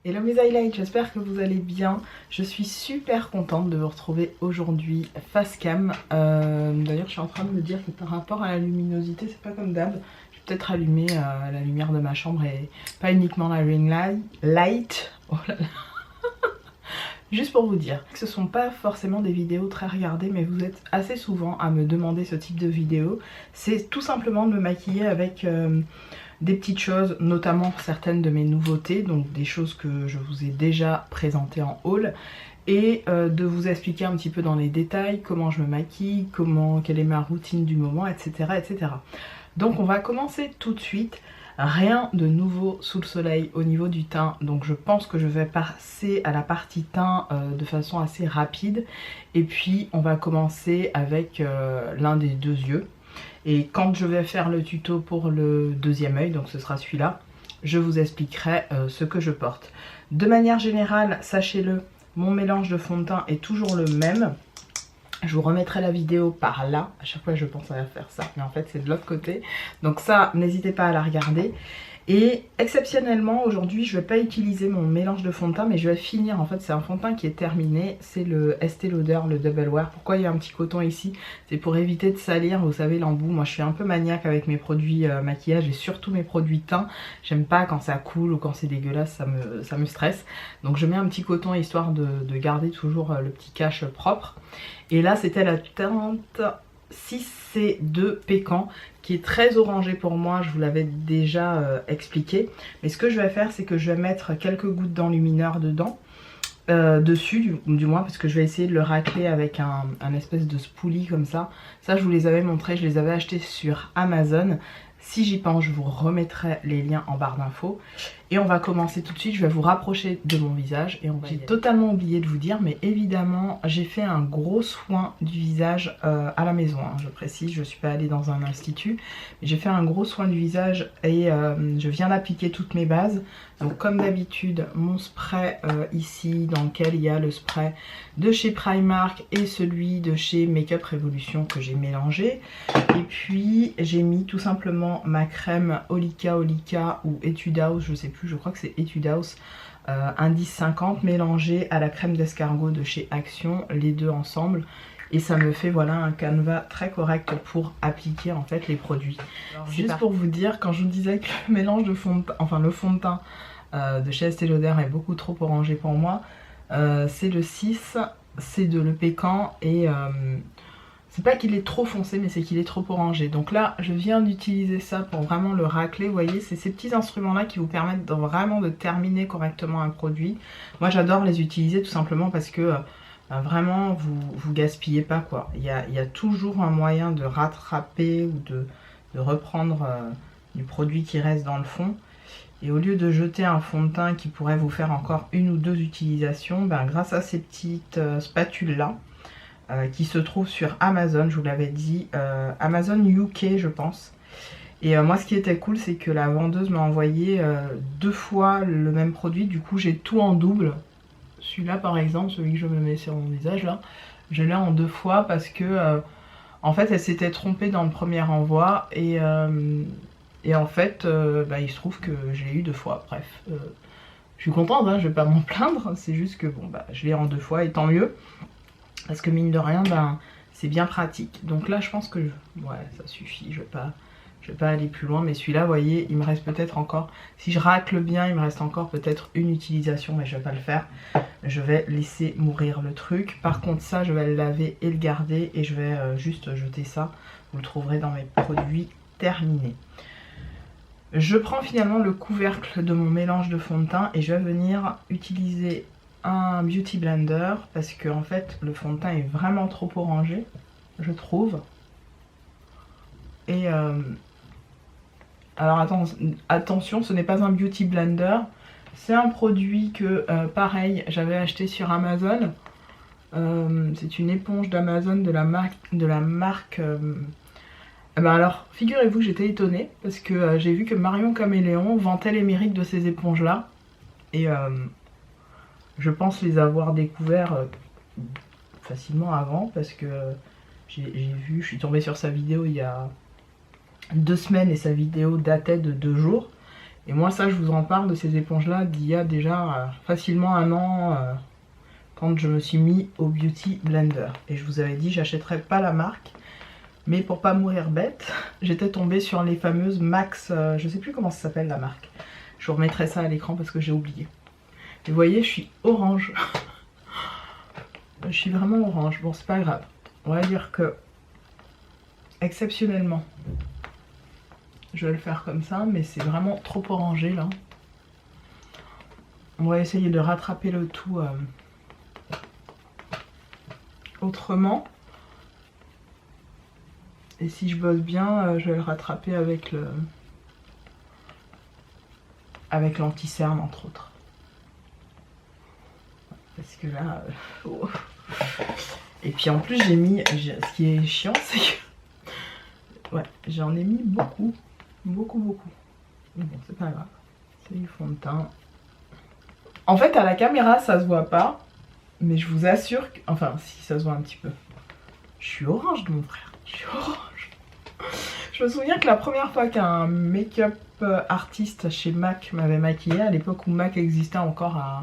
Hello mes highlights, j'espère que vous allez bien. Je suis super contente de vous retrouver aujourd'hui face cam. D'ailleurs je suis en train de me dire que par rapport à la luminosité c'est pas comme d'hab. Je vais peut-être allumer la lumière de ma chambre et pas uniquement la ring light. Oh là là. Juste pour vous dire que ce sont pas forcément des vidéos très regardées, mais vous êtes assez souvent à me demander ce type de vidéo. C'est tout simplement de me maquiller avec des petites choses, notamment certaines de mes nouveautés, donc des choses que je vous ai déjà présentées en haul, et de vous expliquer un petit peu dans les détails comment je me maquille, quelle est ma routine du moment, etc., etc. Donc on va commencer tout de suite. Rien de nouveau sous le soleil au niveau du teint, donc je pense que je vais passer à la partie teint de façon assez rapide. Et puis on va commencer avec l'un des deux yeux. Et quand je vais faire le tuto pour le deuxième œil, donc ce sera celui-là, je vous expliquerai ce que je porte. De manière générale, sachez-le, mon mélange de fond de teint est toujours le même. Je vous remettrai la vidéo par là. À chaque fois je pense à faire ça, mais en fait c'est de l'autre côté. Donc ça, n'hésitez pas à la regarder. Et exceptionnellement aujourd'hui je vais pas utiliser mon mélange de fond de teint, mais je vais finir, en fait c'est un fond de teint qui est terminé, c'est le Estée Lauder, le Double Wear. Pourquoi il y a un petit coton ici? C'est pour éviter de salir, vous savez, l'embout. Moi je suis un peu maniaque avec mes produits maquillage et surtout mes produits teint. J'aime pas quand ça coule ou quand c'est dégueulasse, ça me stresse. Donc je mets un petit coton histoire de garder toujours le petit cache propre. Et là c'était la teinte 6C2 Pécan qui est très orangé pour moi, je vous l'avais déjà expliqué. Mais ce que je vais faire, c'est que je vais mettre quelques gouttes d'enlumineur dedans, dessus du moins, parce que je vais essayer de le racler avec un espèce de spoolie comme ça. Ça je vous les avais montré, je les avais achetés sur Amazon. Si j'y pense, je vous remettrai les liens en barre d'infos. Et on va commencer tout de suite, je vais vous rapprocher de mon visage. Et j'ai totalement oublié de vous dire, mais évidemment, j'ai fait un gros soin du visage à la maison. Hein, je précise, je ne suis pas allée dans un institut. Mais j'ai fait un gros soin du visage et je viens d'appliquer toutes mes bases. Donc comme d'habitude, mon spray ici, dans lequel il y a le spray de chez Primark et celui de chez Makeup Revolution que j'ai mélangé. Et puis j'ai mis tout simplement ma crème Olika ou Etude House, je sais plus, je crois que c'est Etude House, indice 50 mélangé à la crème d'escargot de chez Action, les deux ensemble. Et ça me fait voilà un canevas très correct pour appliquer en fait les produits. Alors, juste pour vous dire, quand je vous disais que le mélange de fond de teint, enfin le fond de teint de chez Estée Lauder est beaucoup trop orangé pour moi, c'est le 6, c'est de le Pécan et c'est pas qu'il est trop foncé, mais c'est qu'il est trop orangé. Donc là, je viens d'utiliser ça pour vraiment le racler. Vous voyez, c'est ces petits instruments-là qui vous permettent vraiment de terminer correctement un produit. Moi, j'adore les utiliser tout simplement parce que vraiment, vous gaspillez pas, quoi. Il y a toujours un moyen de rattraper ou de reprendre du produit qui reste dans le fond. Et au lieu de jeter un fond de teint qui pourrait vous faire encore une ou deux utilisations, ben, grâce à ces petites spatules-là, qui se trouve sur Amazon, je vous l'avais dit, Amazon UK je pense. Et moi ce qui était cool, c'est que la vendeuse m'a envoyé 2 fois le même produit, du coup j'ai tout en double. Celui-là par exemple, celui que je me mets sur mon visage là, je l'ai en 2 fois parce que en fait elle s'était trompée dans le premier envoi et en fait bah, il se trouve que je l'ai eu 2 fois, bref. Je suis contente, hein, je vais pas m'en plaindre, c'est juste que bon bah je l'ai en 2 fois et tant mieux. Parce que mine de rien, ben, c'est bien pratique. Donc là, je pense que ouais, ça suffit. Je vais pas aller plus loin. Mais celui-là, vous voyez, il me reste peut-être encore... Si je racle bien, il me reste encore peut-être une utilisation. Mais je vais pas le faire. Je vais laisser mourir le truc. Par contre, ça, je vais le laver et le garder. Et je vais juste jeter ça. Vous le trouverez dans mes produits terminés. Je prends finalement le couvercle de mon mélange de fond de teint. Et je vais venir utiliser un beauty blender parce que en fait le fond de teint est vraiment trop orangé, je trouve. Et alors attention, ce n'est pas un beauty blender, c'est un produit que pareil j'avais acheté sur Amazon. C'est une éponge d'Amazon de la marque ben alors figurez-vous que j'étais étonnée parce que j'ai vu que Marion Caméléon vantait les mérites de ces éponges là et je pense les avoir découverts facilement avant parce que j'ai vu, je suis tombée sur sa vidéo il y a 2 semaines et sa vidéo datait de 2 jours. Et moi ça je vous en parle de ces éponges là d'il y a déjà facilement un an, quand je me suis mis au Beauty Blender. Et je vous avais dit j'achèterais pas la marque, mais pour pas mourir bête, j'étais tombée sur les fameuses Max, je sais plus comment ça s'appelle la marque. Je vous remettrai ça à l'écran parce que j'ai oublié. Et vous voyez, je suis orange. Je suis vraiment orange. Bon, c'est pas grave. On va dire que, exceptionnellement, je vais le faire comme ça, mais c'est vraiment trop orangé là. On va essayer de rattraper le tout autrement. Et si je bosse bien, je vais le rattraper avec l'anti-cerne entre autres. Parce que là... oh. Et puis en plus j'ai mis... Ce qui est chiant c'est que... ouais, j'en ai mis beaucoup. Beaucoup. Mais bon, c'est pas grave. C'est du fond de teint. En fait à la caméra ça se voit pas. Mais je vous assure que... Enfin si, ça se voit un petit peu. Je suis orange de mon frère. Je suis orange. Je me souviens que la première fois qu'un make-up artiste chez MAC m'avait maquillée, à l'époque où MAC existait encore à...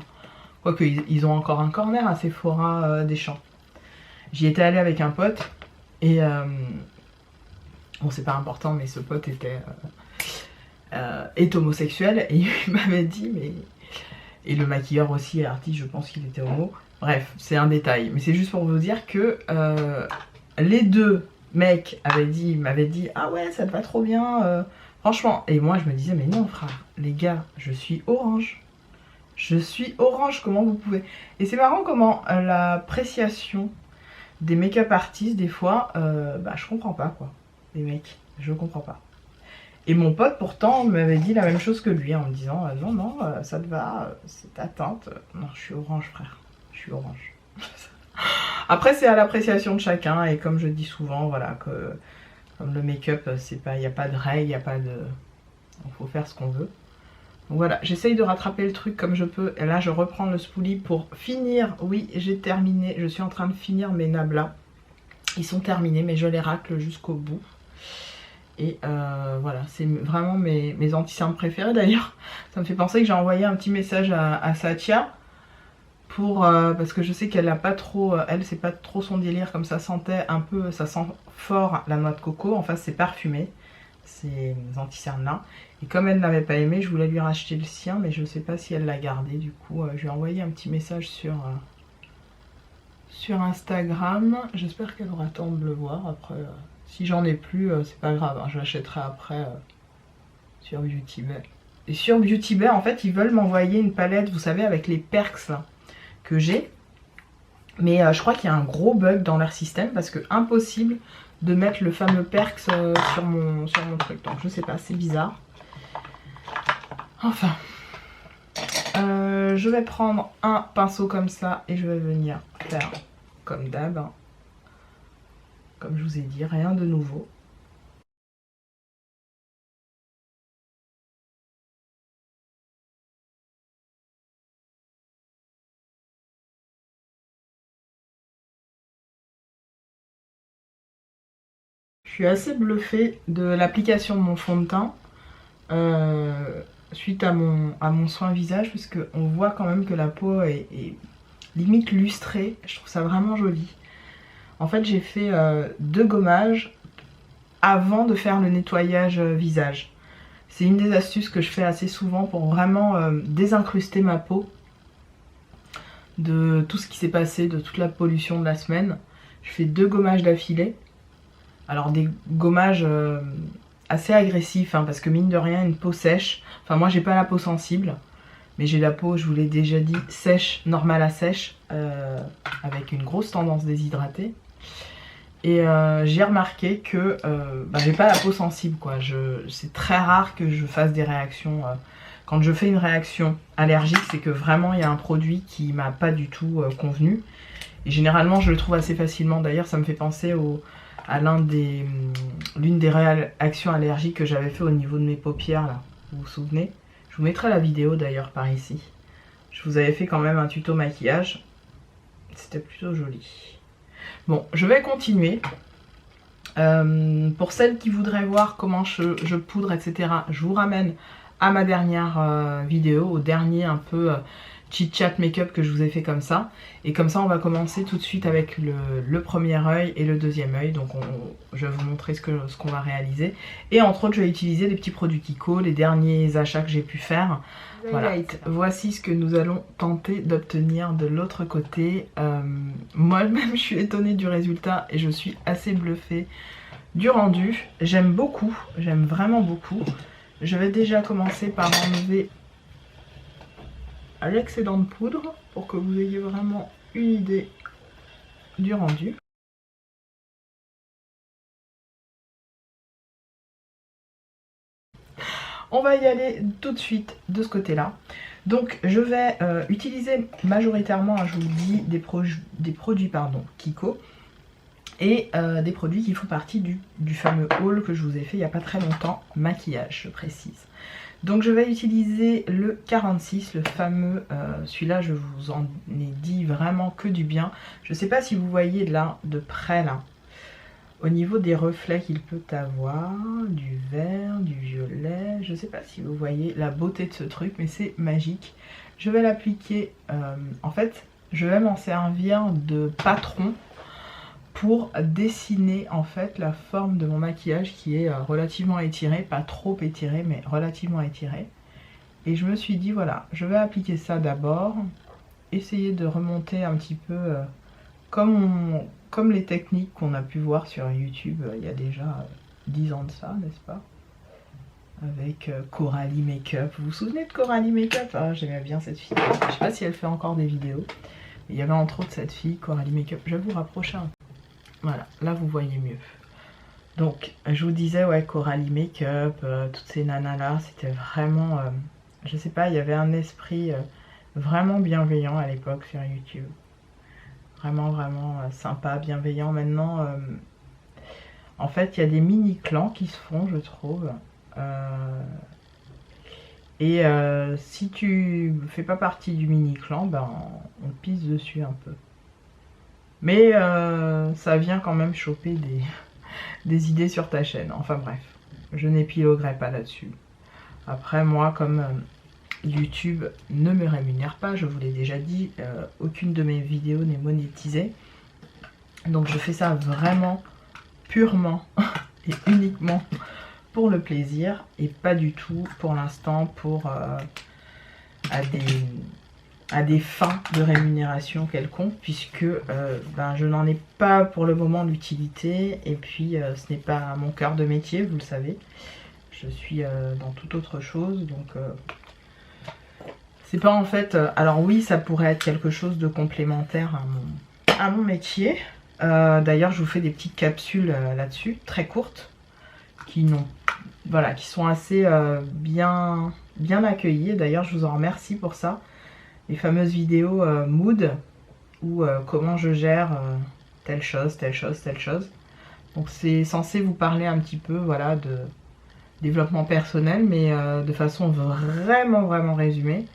Quoique ils ont encore un corner à Sephora des Champs. J'y étais allée avec un pote et... bon c'est pas important mais ce pote est homosexuel et il m'avait dit mais... Et le maquilleur aussi est artiste, je pense qu'il était homo. Bref, c'est un détail. Mais c'est juste pour vous dire que les deux mecs m'avaient dit ah ouais ça te va trop bien franchement. Et moi je me disais mais non frère, les gars, je suis orange. Je suis orange, comment vous pouvez... Et c'est marrant comment l'appréciation des make-up artistes des fois, bah je comprends pas quoi. Les mecs, je comprends pas. Et mon pote pourtant m'avait dit la même chose que lui en me disant non ça te va, c'est ta teinte. Non je suis orange frère, je suis orange. Après c'est à l'appréciation de chacun et comme je dis souvent voilà que comme le make-up c'est pas, il n'y a pas de règle, il n'y a pas de... Il faut faire ce qu'on veut. Donc voilà, j'essaye de rattraper le truc comme je peux et là je reprends le spoolie pour finir. Oui j'ai terminé, je suis en train de finir mes nablas. Ils sont terminés mais je les racle jusqu'au bout. Et voilà, c'est vraiment mes anti-cernes préférés. D'ailleurs, ça me fait penser que j'ai envoyé un petit message à Satya pour parce que je sais qu'elle a pas trop, elle c'est pas trop son délire, comme ça sentait un peu, ça sent fort la noix de coco. Enfin c'est parfumé, ces anti-cernes là. Et comme elle n'avait pas aimé, je voulais lui racheter le sien, mais je sais pas si elle l'a gardé. Du coup, je lui ai envoyé un petit message sur Instagram. J'espère qu'elle aura le temps de le voir après. Si j'en ai plus, c'est pas grave, hein, je l'achèterai après sur Beauty Bay. Et sur Beauty Bay, en fait, ils veulent m'envoyer une palette, vous savez, avec les perks là, que j'ai. Mais je crois qu'il y a un gros bug dans leur système parce que impossible de mettre le fameux perks sur mon truc. Donc je sais pas, c'est bizarre. Enfin, je vais prendre un pinceau comme ça et je vais venir faire comme d'hab. Hein. Comme je vous ai dit, rien de nouveau. Je suis assez bluffée de l'application de mon fond de teint suite à mon soin visage, puisque on voit quand même que la peau est limite lustrée. Je trouve ça vraiment joli. En fait, j'ai fait 2 gommages avant de faire le nettoyage visage. C'est une des astuces que je fais assez souvent pour vraiment désincruster ma peau de tout ce qui s'est passé, de toute la pollution de la semaine. Je fais 2 gommages d'affilée. Alors des gommages assez agressifs, hein, parce que mine de rien, une peau sèche. Enfin moi j'ai pas la peau sensible, mais j'ai la peau, je vous l'ai déjà dit, sèche, normale à sèche, avec une grosse tendance déshydratée. Et j'ai remarqué que j'ai pas la peau sensible quoi. C'est très rare que je fasse des réactions. Quand je fais une réaction allergique, c'est que vraiment il y a un produit qui m'a pas du tout convenu. Et généralement je le trouve assez facilement. D'ailleurs ça me fait penser à l'une des réactions allergiques que j'avais fait au niveau de mes paupières là. Vous vous souvenez? Je vous mettrai la vidéo d'ailleurs par ici. Je vous avais fait quand même un tuto maquillage. C'était plutôt joli. Bon, je vais continuer. Pour celles qui voudraient voir comment je poudre, etc., je vous ramène à ma dernière vidéo, au dernier un peu chit chat make-up que je vous ai fait comme ça. Et comme ça on va commencer tout de suite avec le premier œil et le deuxième œil. Donc je vais vous montrer ce qu'on va réaliser. Et entre autres je vais utiliser des petits produits Kiko, les derniers achats que j'ai pu faire. Voilà, voici ce que nous allons tenter d'obtenir de l'autre côté. Moi-même je suis étonnée du résultat et je suis assez bluffée du rendu. J'aime beaucoup, j'aime vraiment beaucoup. Je vais déjà commencer par enlever l'excédent de poudre pour que vous ayez vraiment une idée du rendu. On va y aller tout de suite de ce côté-là. Donc je vais utiliser majoritairement, je vous le dis, des produits Kiko et des produits qui font partie du fameux haul que je vous ai fait il n'y a pas très longtemps, maquillage je précise. Donc je vais utiliser le 46, le fameux, celui-là je vous en ai dit vraiment que du bien. Je ne sais pas si vous voyez là, de près là, au niveau des reflets qu'il peut avoir, du vert, du violet, je ne sais pas si vous voyez la beauté de ce truc, mais c'est magique. Je vais l'appliquer, en fait, je vais m'en servir de patron pour dessiner en fait la forme de mon maquillage qui est relativement étirée, pas trop étirée mais relativement étirée. Et je me suis dit voilà, je vais appliquer ça d'abord, essayer de remonter un petit peu comme les techniques qu'on a pu voir sur YouTube il y a déjà 10 ans de ça, n'est-ce pas? Avec Coralie Makeup. Vous vous souvenez de Coralie Makeup? Ah, j'aimais bien cette fille. Je sais pas si elle fait encore des vidéos. Mais il y avait entre autres cette fille, Coralie Makeup. Je vais vous rapprocher un peu. Voilà, là vous voyez mieux. Donc, je vous disais, ouais, Coralie Makeup, toutes ces nanas là, c'était vraiment, je sais pas, il y avait un esprit vraiment bienveillant à l'époque sur YouTube. Vraiment, vraiment sympa, bienveillant. Maintenant, en fait, il y a des mini-clans qui se font, je trouve. Et si tu fais pas partie du mini-clan, ben, on pisse dessus un peu. Mais ça vient quand même choper des idées sur ta chaîne. Enfin bref, je n'épiloguerai pas là-dessus. Après moi, comme YouTube ne me rémunère pas, je vous l'ai déjà dit, aucune de mes vidéos n'est monétisée. Donc je fais ça vraiment, purement et uniquement pour le plaisir. Et pas du tout pour l'instant pour à des fins de rémunération quelconque, puisque ben, je n'en ai pas pour le moment d'utilité, et puis ce n'est pas mon cœur de métier, vous le savez. Je suis dans toute autre chose, donc c'est pas en fait... alors oui, ça pourrait être quelque chose de complémentaire à mon métier. D'ailleurs, je vous fais des petites capsules là-dessus, très courtes, qui sont assez bien accueillies. D'ailleurs, je vous en remercie pour ça. Les fameuses vidéos mood ou comment je gère telle chose, telle chose, telle chose. Donc c'est censé vous parler un petit peu, voilà, de développement personnel, mais de façon vraiment résumée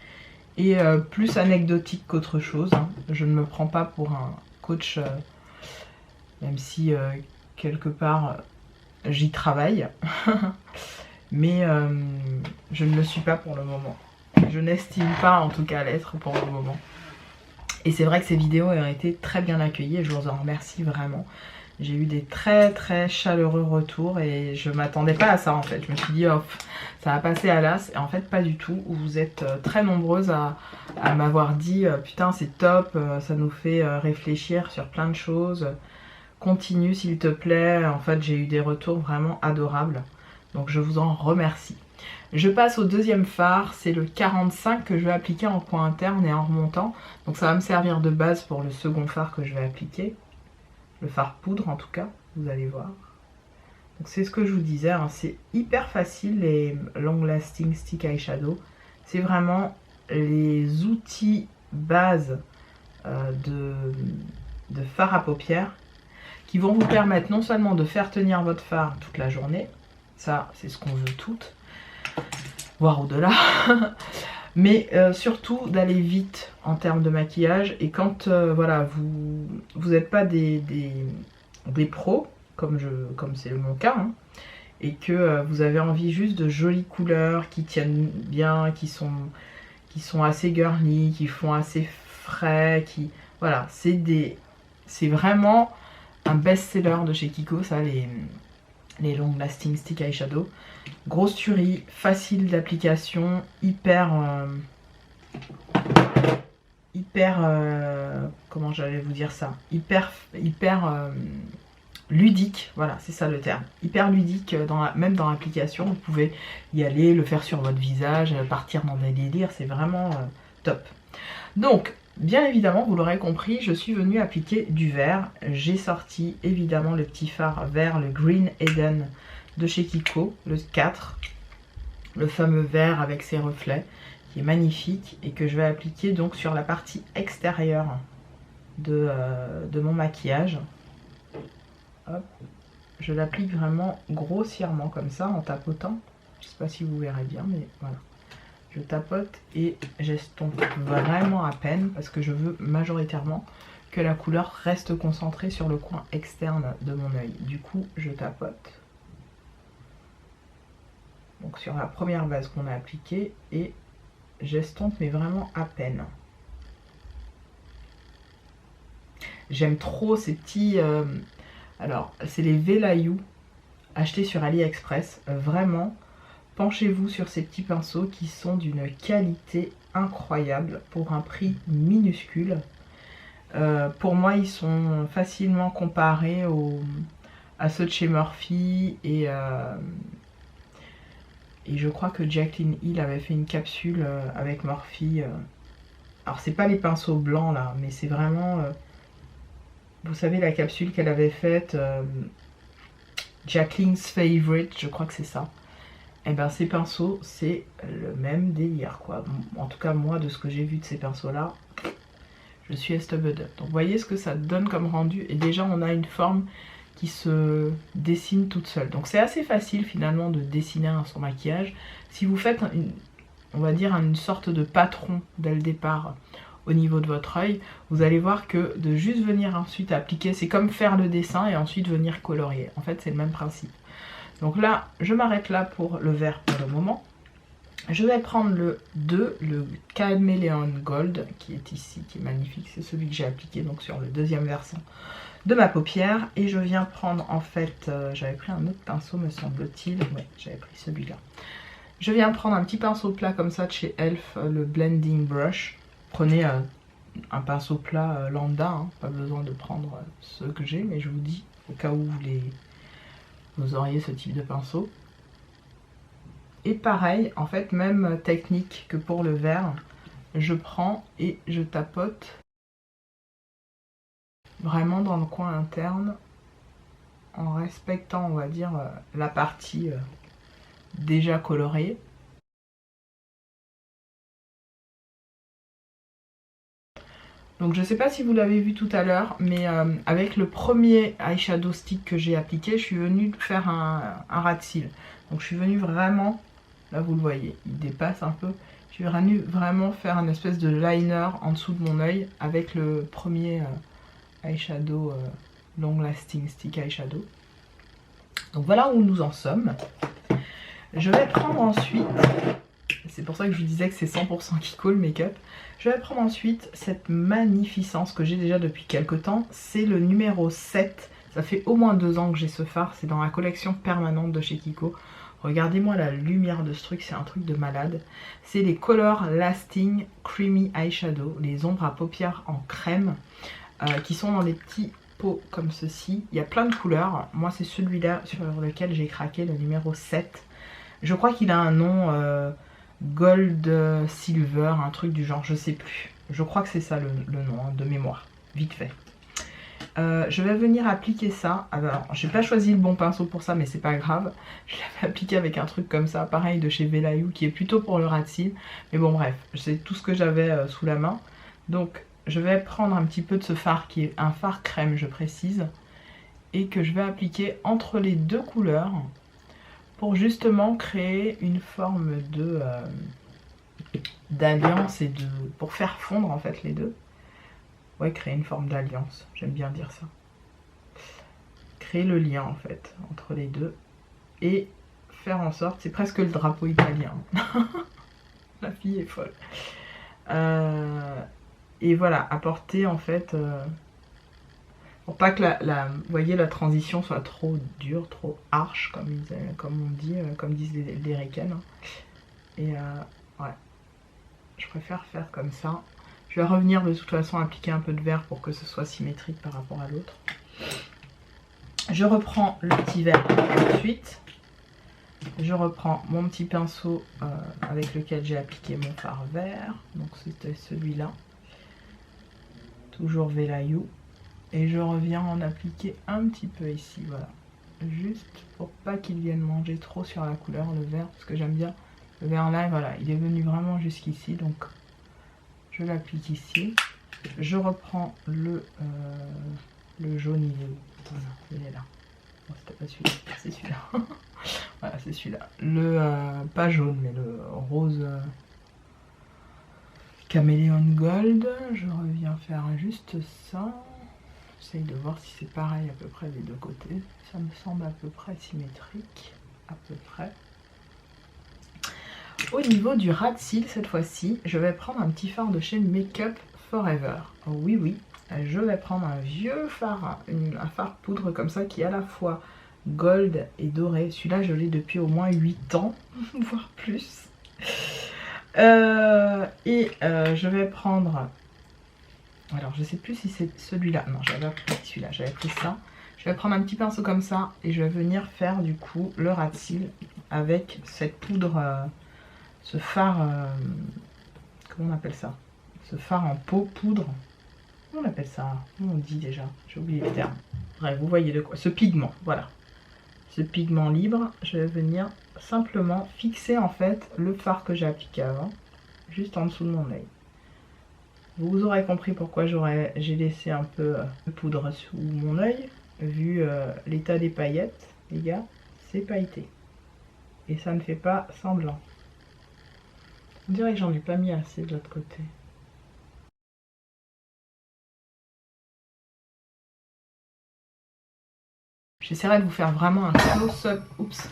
et plus anecdotique qu'autre chose. Hein. Je ne me prends pas pour un coach, même si quelque part j'y travaille, mais je ne le suis pas pour le moment. Je n'estime pas en tout cas l'être pour le moment. Et c'est vrai que ces vidéos ont été très bien accueillies et je vous en remercie vraiment. J'ai eu des très chaleureux retours et je m'attendais pas à ça en fait. Je me suis dit, hop, ça va passer à l'as. Et en fait, pas du tout. Vous êtes très nombreuses à m'avoir dit, putain, c'est top, ça nous fait réfléchir sur plein de choses. Continue s'il te plaît. En fait, j'ai eu des retours vraiment adorables. Donc je vous en remercie. Je passe au deuxième fard, c'est le 45 que je vais appliquer en coin interne et en remontant. Donc ça va me servir de base pour le second fard que je vais appliquer. Le fard poudre en tout cas, vous allez voir. Donc c'est ce que je vous disais, hein, c'est hyper facile les Long Lasting Stick Eyeshadow. C'est vraiment les outils base de fard à paupières qui vont vous permettre non seulement de faire tenir votre fard toute la journée, ça c'est ce qu'on veut toutes, voire au-delà, mais surtout d'aller vite en termes de maquillage. Et quand voilà, vous n'êtes pas des pros, comme c'est mon cas, hein, et que vous avez envie juste de jolies couleurs qui tiennent bien, qui sont assez girly, qui font assez frais, voilà, c'est vraiment un best-seller de chez Kiko, ça, les Long Lasting Stick Eyeshadow. Grosse tuerie, facile d'application, hyper comment j'allais vous dire ça, hyper ludique, voilà, c'est ça le terme, hyper ludique, même dans l'application, vous pouvez y aller, le faire sur votre visage, partir dans des délires, c'est vraiment top. Donc, bien évidemment, vous l'aurez compris, je suis venue appliquer du vert. J'ai sorti évidemment le petit fard vert, le Green Eden de chez Kiko, le 4, le fameux vert avec ses reflets, qui est magnifique et que je vais appliquer donc sur la partie extérieure de mon maquillage. Hop. Je l'applique vraiment grossièrement comme ça en tapotant. Je ne sais pas si vous verrez bien, mais voilà. Je tapote et j'estompe vraiment à peine parce que je veux majoritairement que la couleur reste concentrée sur le coin externe de mon œil. Du coup, je tapote. Donc sur la première base qu'on a appliquée et j'estompe mais vraiment à peine. J'aime trop ces petits... alors, c'est les Velayu achetés sur AliExpress. Vraiment, penchez-vous sur ces petits pinceaux qui sont d'une qualité incroyable pour un prix minuscule. Pour moi, ils sont facilement comparés à ceux de chez Morphe et je crois que Jaclyn Hill avait fait une capsule avec Morphe. Alors, c'est pas les pinceaux blancs là, mais c'est vraiment... vous savez, la capsule qu'elle avait faite, Jaclyn's Favorite, je crois que c'est ça. Et bien ces pinceaux, c'est le même délire quoi. En tout cas, moi, de ce que j'ai vu de ces pinceaux-là, je suis estubed. Donc, vous voyez ce que ça donne comme rendu. Et déjà, on a une forme qui se dessine toute seule. Donc, c'est assez facile finalement de dessiner son maquillage. Si vous faites, on va dire, une sorte de patron dès le départ au niveau de votre œil, vous allez voir que de juste venir ensuite appliquer, c'est comme faire le dessin et ensuite venir colorier. En fait, c'est le même principe. Donc là, je m'arrête là pour le vert pour le moment. Je vais prendre le 2, le Chameleon Gold, qui est ici, qui est magnifique. C'est celui que j'ai appliqué donc sur le deuxième versant de ma paupière. Et je viens prendre, en fait, j'avais pris un autre pinceau, me semble-t-il. Oui, j'avais pris celui-là. Je viens prendre un petit pinceau plat comme ça de chez Elf, le Blending Brush. Prenez un pinceau plat lambda, hein, pas besoin de prendre ceux que j'ai, mais je vous dis, au cas où vous auriez ce type de pinceau. Et pareil, en fait, même technique que pour le vert, je prends et je tapote vraiment dans le coin interne, en respectant, on va dire, la partie déjà colorée. Donc je ne sais pas si vous l'avez vu tout à l'heure, mais avec le premier eyeshadow stick que j'ai appliqué, je suis venue faire un ras de cils. Donc je suis venue vraiment, là vous le voyez, il dépasse un peu. Je suis venue vraiment faire une espèce de liner en dessous de mon œil avec le premier eyeshadow Long Lasting Stick Eyeshadow. Donc voilà où nous en sommes. Je vais prendre ensuite... C'est pour ça que je vous disais que c'est 100% Kiko le make-up. Je vais prendre ensuite cette magnificence que j'ai déjà depuis quelques temps. C'est le numéro 7. Ça fait au moins 2 ans que j'ai ce fard. C'est dans la collection permanente de chez Kiko. Regardez-moi la lumière de ce truc, c'est un truc de malade. C'est les Color Lasting Creamy Eyeshadow. Les ombres à paupières en crème. Qui sont dans des petits pots comme ceci. Il y a plein de couleurs. Moi c'est celui-là sur lequel j'ai craqué, le numéro 7. Je crois qu'il a un nom... Gold Silver, un truc du genre, je sais plus. Je crois que c'est ça le nom, hein, de mémoire, vite fait. Je vais venir appliquer ça. Alors, j'ai pas choisi le bon pinceau pour ça, mais c'est pas grave. Je l'avais appliqué avec un truc comme ça, pareil de chez Velayu, qui est plutôt pour le ras de cils. Mais bon, bref, c'est tout ce que j'avais sous la main. Donc, je vais prendre un petit peu de ce fard, qui est un fard crème, je précise, et que je vais appliquer entre les deux couleurs, pour justement créer une forme d'alliance et pour faire fondre en fait les deux. Ouais, créer une forme d'alliance, j'aime bien dire ça. Créer le lien en fait entre les deux et faire en sorte, c'est presque le drapeau italien. La fille est folle. Et voilà, apporter en fait, pour pas que vous voyez, la transition soit trop dure, trop harsh, comme on dit, comme disent les ricaines. Et ouais, je préfère faire comme ça. Je vais revenir de toute façon appliquer un peu de verre pour que ce soit symétrique par rapport à l'autre. Je reprends le petit verre ensuite. Je reprends mon petit pinceau avec lequel j'ai appliqué mon fard vert. Donc c'était celui-là. Toujours Velayu. Et je reviens en appliquer un petit peu ici, voilà. Juste pour pas qu'il vienne manger trop sur la couleur, le vert. Parce que j'aime bien le vert là, voilà. Il est venu vraiment jusqu'ici, donc je l'applique ici. Je reprends le jaune, il est où? Voilà, il est là. Bon, c'était pas celui-là, c'est celui-là. Voilà, c'est celui-là. Le, pas jaune, mais le rose caméléon gold. Je reviens faire juste ça. J'essaye de voir si c'est pareil à peu près des deux côtés. Ça me semble à peu près symétrique. À peu près. Au niveau du ras de cils, cette fois-ci, je vais prendre un petit fard de chez Make Up Forever. Oh, oui, oui. Je vais prendre un vieux fard, un fard poudre comme ça, qui est à la fois gold et doré. Celui-là, je l'ai depuis au moins 8 ans, voire plus. Je vais prendre... Alors, je sais plus si c'est celui-là. Non, j'avais pris celui-là, j'avais pris ça. Je vais prendre un petit pinceau comme ça et je vais venir faire du coup le ras de cils avec cette poudre, ce fard... comment on appelle ça? Ce fard en peau poudre. Comment on appelle ça? Comment on dit déjà? J'ai oublié le terme. Bref, vous voyez de quoi? Ce pigment, voilà. Ce pigment libre, je vais venir simplement fixer en fait le fard que j'ai appliqué avant, juste en dessous de mon œil. Vous aurez compris pourquoi j'ai laissé un peu de poudre sous mon œil, vu l'état des paillettes, les gars, c'est pailleté. Et ça ne fait pas semblant. On dirait que j'en ai pas mis assez de l'autre côté. J'essaierai de vous faire vraiment un close-up,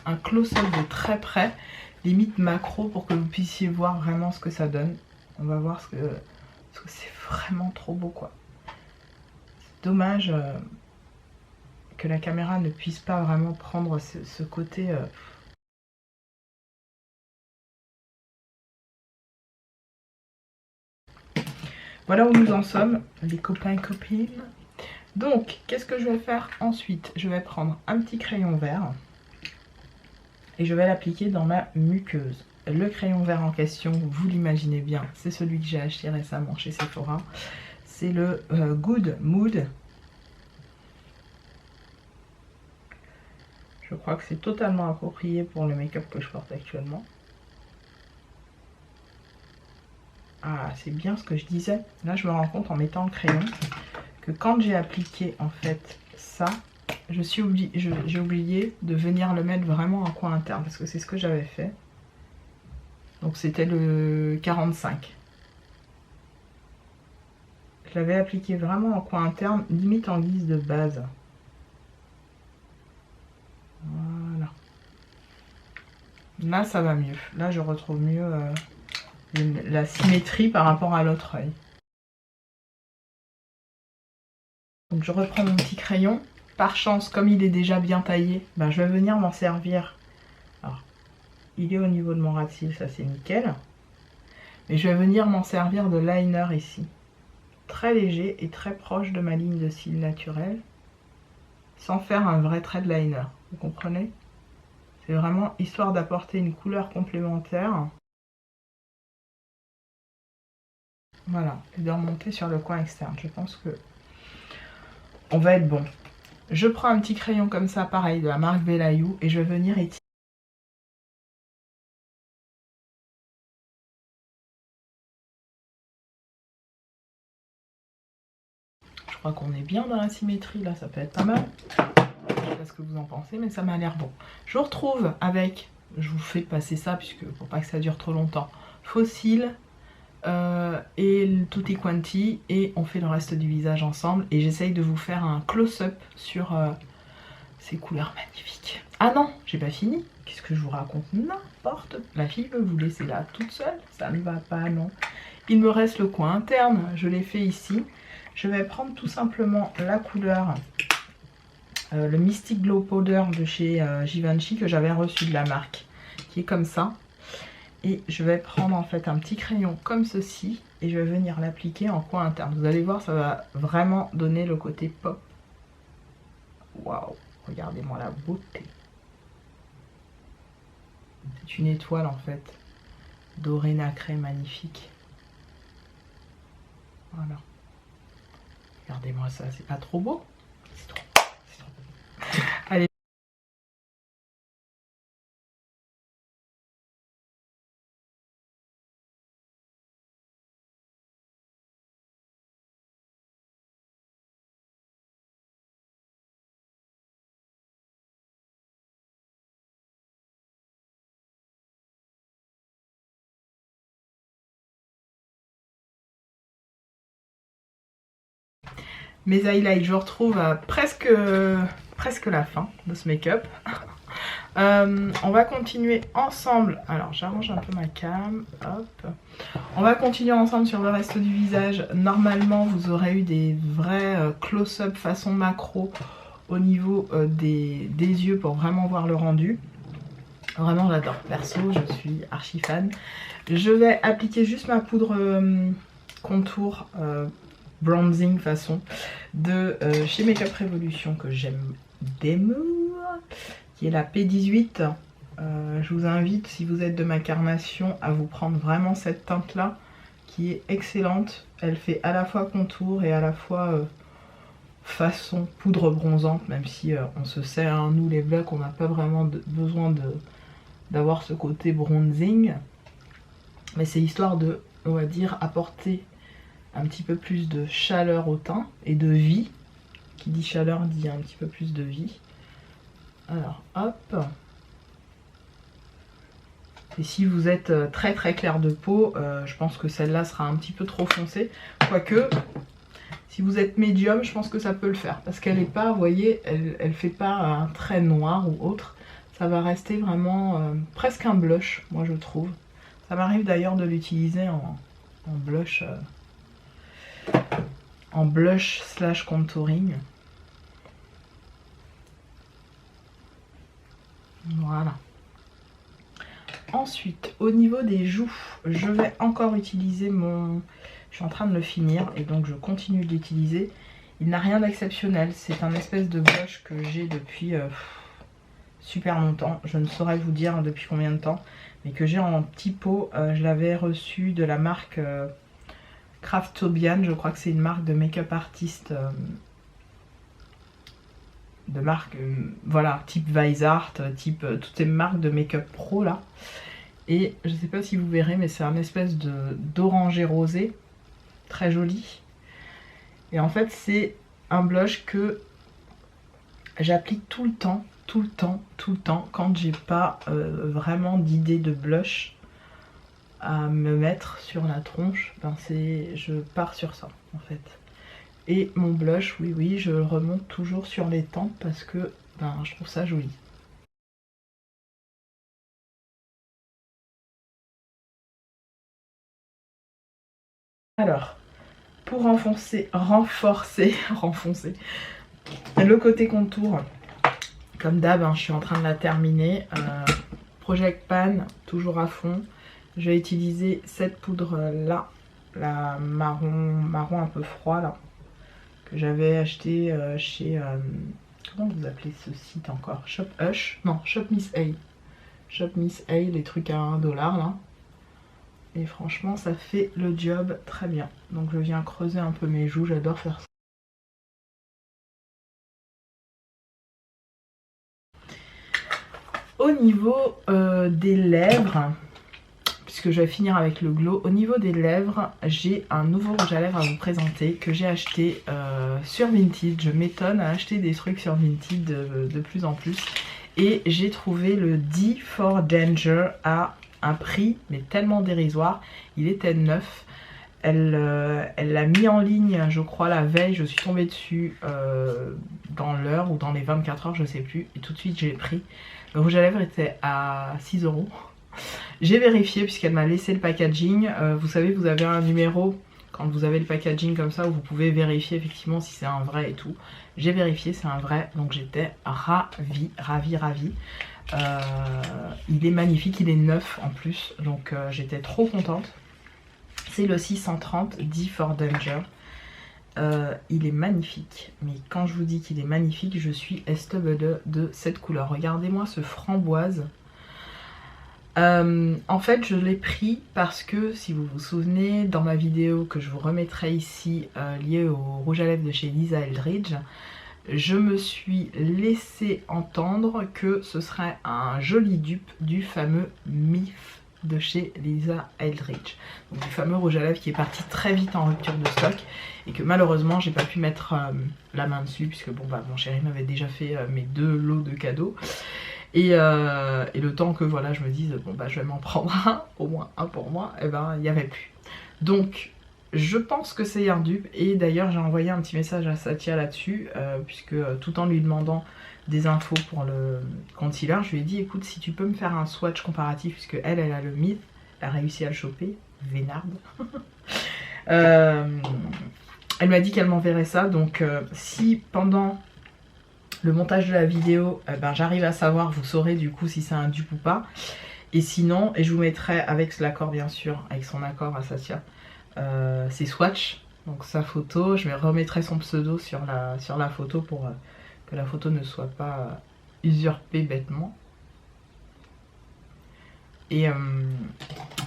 de très près, limite macro, pour que vous puissiez voir vraiment ce que ça donne. On va voir parce que c'est vraiment trop beau, quoi. C'est dommage que la caméra ne puisse pas vraiment prendre ce côté... Voilà où nous en sommes, les copains et copines. Donc, qu'est-ce que je vais faire ensuite? Je vais prendre un petit crayon vert et je vais l'appliquer dans ma muqueuse. Le crayon vert en question, vous l'imaginez bien, c'est celui que j'ai acheté récemment chez Sephora. C'est le Good Mood. Je crois que c'est totalement approprié pour le make-up que je porte actuellement. Ah, c'est bien ce que je disais. Là, je me rends compte en mettant le crayon que quand j'ai appliqué en fait ça, j'ai oublié de venir le mettre vraiment en coin interne parce que c'est ce que j'avais fait. Donc c'était le 45. Je l'avais appliqué vraiment en coin interne, limite en guise de base. Voilà. Là ça va mieux. Là je retrouve mieux la symétrie par rapport à l'autre œil. Donc je reprends mon petit crayon. Par chance, comme il est déjà bien taillé, ben, je vais venir m'en servir. Alors, il est au niveau de mon ras de cils, ça c'est nickel. Mais je vais venir m'en servir de liner ici. Très léger et très proche de ma ligne de cils naturelle. Sans faire un vrai trait de liner. Vous comprenez? C'est vraiment histoire d'apporter une couleur complémentaire. Voilà. Et de remonter sur le coin externe. Je pense que on va être bon. Je prends un petit crayon comme ça, pareil, de la marque Velayu, et je vais venir étirer. Je crois qu'on est bien dans la symétrie, là, ça peut être pas mal. Je sais pas ce que vous en pensez, mais ça m'a l'air bon. Je vous retrouve avec, je vous fais passer ça, puisque pour pas que ça dure trop longtemps, faux cils et le tutti quanti, et on fait le reste du visage ensemble. Et j'essaye de vous faire un close-up sur ces couleurs magnifiques. Ah non, j'ai pas fini. Qu'est-ce que je vous raconte? N'importe. La fille veut vous laisser là toute seule. Ça ne va pas, non. Il me reste le coin interne. Je l'ai fait ici. Je vais prendre tout simplement la couleur, le Mystic Glow Powder de chez Givenchy que j'avais reçu de la marque. Qui est comme ça. Et je vais prendre en fait un petit crayon comme ceci. Et je vais venir l'appliquer en coin interne. Vous allez voir, ça va vraiment donner le côté pop. Waouh, regardez-moi la beauté. C'est une étoile en fait, dorée nacrée, magnifique. Voilà. Regardez-moi ça, c'est pas trop beau? C'est trop beau. Allez. Mes highlights, je retrouve à presque la fin de ce make-up. On va continuer ensemble. Alors j'arrange un peu ma cam. Hop. On va continuer ensemble sur le reste du visage. Normalement vous aurez eu des vrais close-up façon macro au niveau des yeux pour vraiment voir le rendu. Vraiment j'adore. Perso je suis archi fan. Je vais appliquer juste ma poudre contour bronzing façon de chez Makeup Revolution que j'aime d'amour, qui est la P18. Je vous invite, si vous êtes de ma carnation, à vous prendre vraiment cette teinte là qui est excellente. Elle fait à la fois contour et à la fois façon poudre bronzante, même si on se sait, hein, nous les bleus, on n'a pas vraiment besoin d'avoir ce côté bronzing, mais c'est histoire de, on va dire, apporter un petit peu plus de chaleur au teint et de vie. Qui dit chaleur dit un petit peu plus de vie. Alors hop. Et si vous êtes très très clair de peau, je pense que celle-là sera un petit peu trop foncée. Quoique, si vous êtes médium, je pense que ça peut le faire. Parce qu'elle n'est pas, vous voyez, elle fait pas un trait noir ou autre. Ça va rester vraiment presque un blush, moi je trouve. Ça m'arrive d'ailleurs de l'utiliser en blush. En blush slash contouring. Voilà. Ensuite, au niveau des joues, je vais encore utiliser mon... Je suis en train de le finir et donc je continue de l'utiliser. Il n'a rien d'exceptionnel. C'est un espèce de blush que j'ai depuis super longtemps. Je ne saurais vous dire depuis combien de temps. Mais que j'ai en petit pot. Je l'avais reçu de la marque... Craftobian, je crois que c'est une marque de make-up artiste, de marque, voilà, type Weisart, type toutes ces marques de make-up pro là. Et je sais pas si vous verrez, mais c'est un espèce d'orangé rosé, très joli. Et en fait, c'est un blush que j'applique tout le temps, quand j'ai pas vraiment d'idée de blush à me mettre sur la tronche, ben je pars sur ça en fait. Et mon blush, oui, je le remonte toujours sur les tempes parce que ben, je trouve ça joli. Alors, pour renforcer le côté contour, comme d'hab, hein, je suis en train de la terminer. Project Pan, toujours à fond. Je vais utiliser cette poudre là, la marron un peu froid là, que j'avais acheté chez, comment vous appelez ce site encore? Shop Hush? Non, Shop Miss A. Shop Miss A, les trucs à 1 $ là. Et franchement, ça fait le job très bien. Donc je viens creuser un peu mes joues, j'adore faire ça. Au niveau des lèvres, puisque je vais finir avec le glow, au niveau des lèvres, j'ai un nouveau rouge à lèvres à vous présenter que j'ai acheté sur Vinted. Je m'étonne à acheter des trucs sur Vinted de plus en plus. Et j'ai trouvé le D for Danger à un prix mais tellement dérisoire. Il était neuf. Elle l'a mis en ligne, je crois, la veille. Je suis tombée dessus dans l'heure ou dans les 24 heures, je sais plus. Et tout de suite, j'ai pris. Le rouge à lèvres était à 6 €. J'ai vérifié puisqu'elle m'a laissé le packaging. Vous savez, vous avez un numéro quand vous avez le packaging comme ça où vous pouvez vérifier effectivement si c'est un vrai et tout. J'ai vérifié, c'est un vrai. Donc j'étais ravie, ravie, ravie. Il est magnifique, il est neuf en plus. Donc j'étais trop contente. C'est le 630 D for Danger. Il est magnifique. Mais quand je vous dis qu'il est magnifique, je suis estebeule de cette couleur. Regardez-moi ce framboise. En fait, je l'ai pris parce que, si vous vous souvenez, dans ma vidéo que je vous remettrai ici, liée au rouge à lèvres de chez Lisa Eldridge, je me suis laissé entendre que ce serait un joli dupe du fameux MIF de chez Lisa Eldridge, donc du fameux rouge à lèvres qui est parti très vite en rupture de stock et que malheureusement j'ai pas pu mettre la main dessus puisque bon bah mon chéri m'avait déjà fait mes 2 lots de cadeaux et le temps que voilà je me dise bon bah je vais m'en prendre un, au moins un pour moi, et ben il n'y avait plus. Donc je pense que c'est un dupe et d'ailleurs j'ai envoyé un petit message à Satya là-dessus puisque tout en lui demandant des infos pour le concealer, je lui ai dit écoute si tu peux me faire un swatch comparatif puisque elle a le mythe, elle a réussi à le choper, vénarde. Elle m'a dit qu'elle m'enverrait ça donc si pendant le montage de la vidéo ben, j'arrive à savoir, vous saurez du coup si c'est un dupe ou pas. Et sinon, et je vous mettrai avec l'accord bien sûr, avec son accord à Satya, ses swatchs, donc sa photo, je remettrai son pseudo sur la photo pour que la photo ne soit pas usurpée bêtement. Et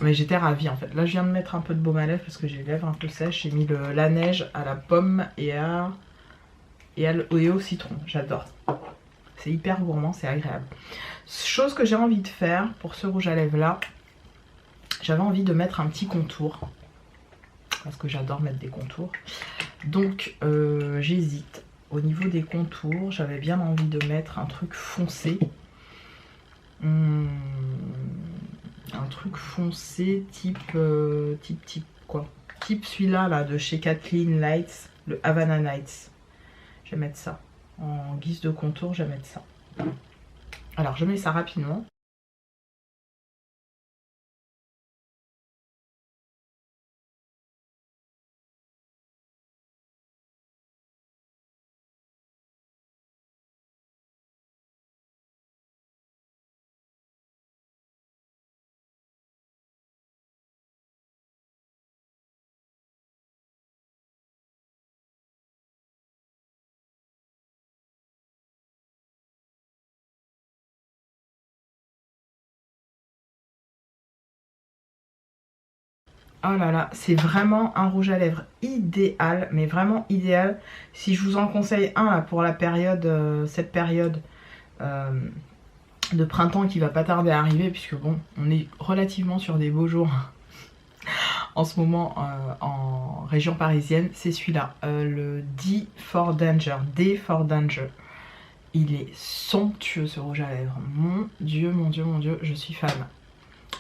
mais j'étais ravie en fait. Là je viens de mettre un peu de baume à lèvres parce que j'ai les lèvres un peu sèches. J'ai mis la neige à la pomme et au citron, j'adore. C'est hyper gourmand, c'est agréable. Chose que j'ai envie de faire pour ce rouge à lèvres là, j'avais envie de mettre un petit contour. Parce que j'adore mettre des contours. Donc j'hésite. Au niveau des contours, j'avais bien envie de mettre un truc foncé. Un truc foncé type quoi? Type celui-là là, de chez Kathleen Lights, le Havana Nights. Je vais mettre ça. En guise de contour, je vais mettre ça. Alors je mets ça rapidement. Oh là là, c'est vraiment un rouge à lèvres idéal, mais vraiment idéal. Si je vous en conseille un là, pour la période, cette période de printemps qui va pas tarder à arriver, puisque bon, on est relativement sur des beaux jours en ce moment en région parisienne, c'est celui-là, le D for Danger, D for Danger. Il est somptueux ce rouge à lèvres, mon dieu, mon dieu, mon dieu, je suis fan.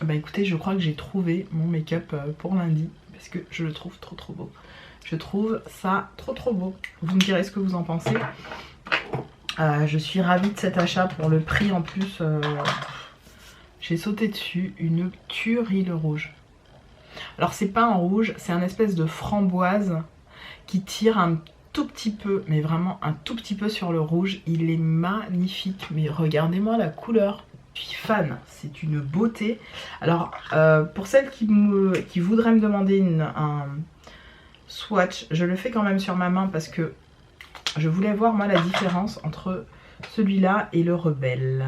Bah écoutez, je crois que j'ai trouvé mon make-up pour lundi parce que je le trouve trop trop beau. Je trouve ça trop trop beau. Vous me direz ce que vous en pensez. Je suis ravie de cet achat pour le prix en plus. J'ai sauté dessus, une tuerie le rouge. Alors c'est pas un rouge, c'est un espèce de framboise qui tire un tout petit peu, mais vraiment un tout petit peu sur le rouge. Il est magnifique, mais regardez-moi la couleur. Je suis fan, c'est une beauté. Alors pour celles qui voudraient me demander un swatch, je le fais quand même sur ma main parce que je voulais voir moi la différence entre celui-là et le Rebelle.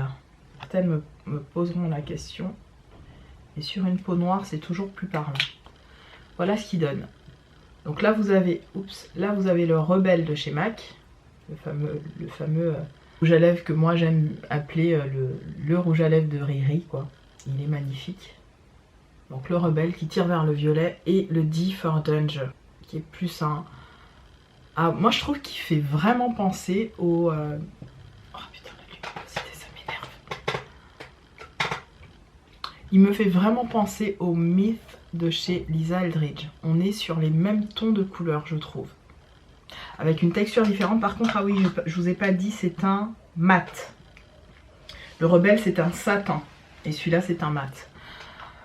Certaines me poseront la question. Et sur une peau noire c'est toujours plus parlant. Voilà ce qu'il donne. Donc là vous avez, là vous avez le Rebelle de chez MAC, le fameux rouge à lèvres que moi j'aime appeler le rouge à lèvres de Riri quoi. Il est magnifique. Donc le Rebelle qui tire vers le violet et le D for Danger qui est plus un... Ah, moi je trouve qu'il fait vraiment penser au... Oh putain la luminosité ça m'énerve. Il me fait vraiment penser au Myth de chez Lisa Eldridge. On est sur les mêmes tons de couleur, je trouve. Avec une texture différente. Par contre, ah oui, je vous ai pas dit, c'est un mat. Le Rebelle, c'est un satin. Et celui-là, c'est un mat.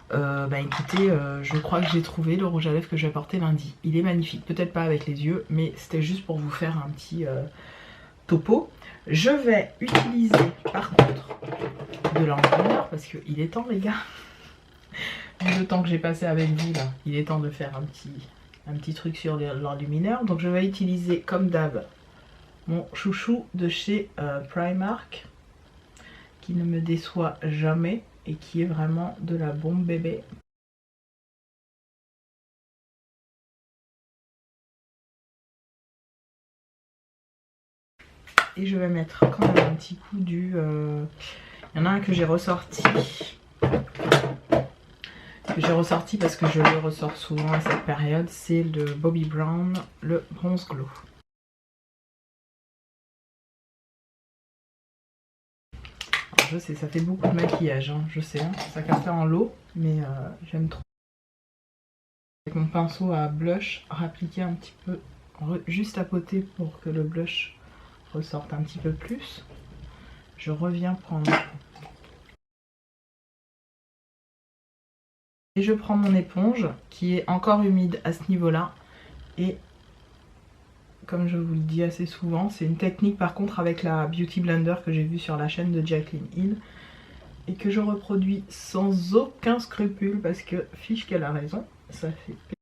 Bah écoutez, je crois que j'ai trouvé le rouge à lèvres que je vais porter lundi. Il est magnifique. Peut-être pas avec les yeux, mais c'était juste pour vous faire un petit topo. Je vais utiliser, par contre, de l'enlumineur, parce qu'il est temps, les gars. Vu le temps que j'ai passé avec vous, là, il est temps de faire un petit truc sur l'enlumineur. Donc je vais utiliser, comme d'hab, mon chouchou de chez Primark, qui ne me déçoit jamais et qui est vraiment de la bombe bébé. Et je vais mettre quand même un petit coup du... Il y en a un que j'ai ressorti. Parce que je le ressors souvent à cette période. C'est le Bobbi Brown, le Bronze Glow. Je sais, ça fait beaucoup de maquillage, hein, je sais, hein, ça casse en lot, mais j'aime trop. Avec mon pinceau à blush, rappliquer un petit peu juste à côté pour que le blush ressorte un petit peu plus. Je reviens prendre. Et je prends mon éponge qui est encore humide à ce niveau-là. Et comme je vous le dis assez souvent, c'est une technique par contre avec la Beauty Blender que j'ai vue sur la chaîne de Jacqueline Hill et que je reproduis sans aucun scrupule parce que fiche qu'elle a raison, ça fait plaisir.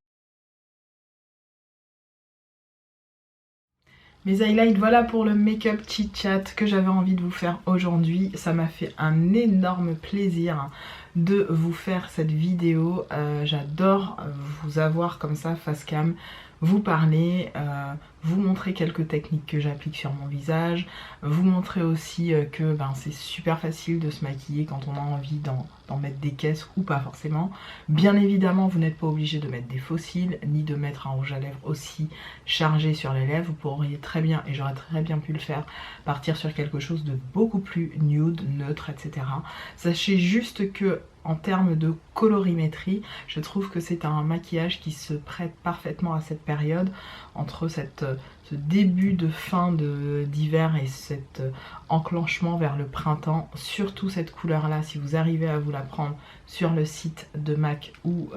Mes highlights, voilà pour le make-up chit-chat que j'avais envie de vous faire aujourd'hui. Ça m'a fait un énorme plaisir de vous faire cette vidéo. J'adore vous avoir comme ça face cam, vous parler, vous montrer quelques techniques que j'applique sur mon visage, vous montrer aussi que c'est super facile de se maquiller quand on a envie d'en mettre des caisses ou pas forcément. Bien évidemment, vous n'êtes pas obligé de mettre des faux cils ni de mettre un rouge à lèvres aussi chargé sur les lèvres. Vous pourriez très bien, et j'aurais très bien pu le faire, partir sur quelque chose de beaucoup plus nude, neutre, etc. Sachez juste que en termes de colorimétrie, je trouve que c'est un maquillage qui se prête parfaitement à cette période, entre ce début de fin d'hiver et cet enclenchement vers le printemps. Surtout cette couleur là, si vous arrivez à vous la prendre sur le site de MAC ou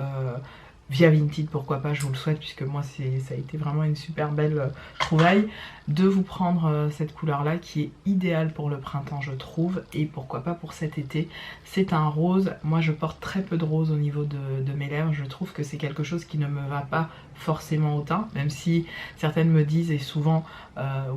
via Vinted, pourquoi pas, je vous le souhaite, puisque moi ça a été vraiment une super belle trouvaille de vous prendre cette couleur là qui est idéale pour le printemps je trouve, et pourquoi pas pour cet été. C'est un rose, moi je porte très peu de rose au niveau de mes lèvres, je trouve que c'est quelque chose qui ne me va pas forcément au teint, même si certaines me disent, et souvent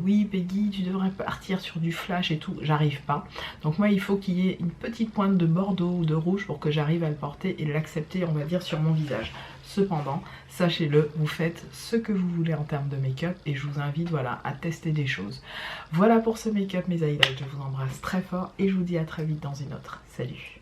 oui Peggy tu devrais partir sur du flash et tout, j'arrive pas. Donc moi il faut qu'il y ait une petite pointe de bordeaux ou de rouge pour que j'arrive à le porter et l'accepter, on va dire, sur mon visage. Cependant, sachez-le, vous faites ce que vous voulez en termes de make-up et je vous invite, voilà, à tester des choses. Voilà pour ce make-up, mes highlights, je vous embrasse très fort et je vous dis à très vite dans une autre. Salut!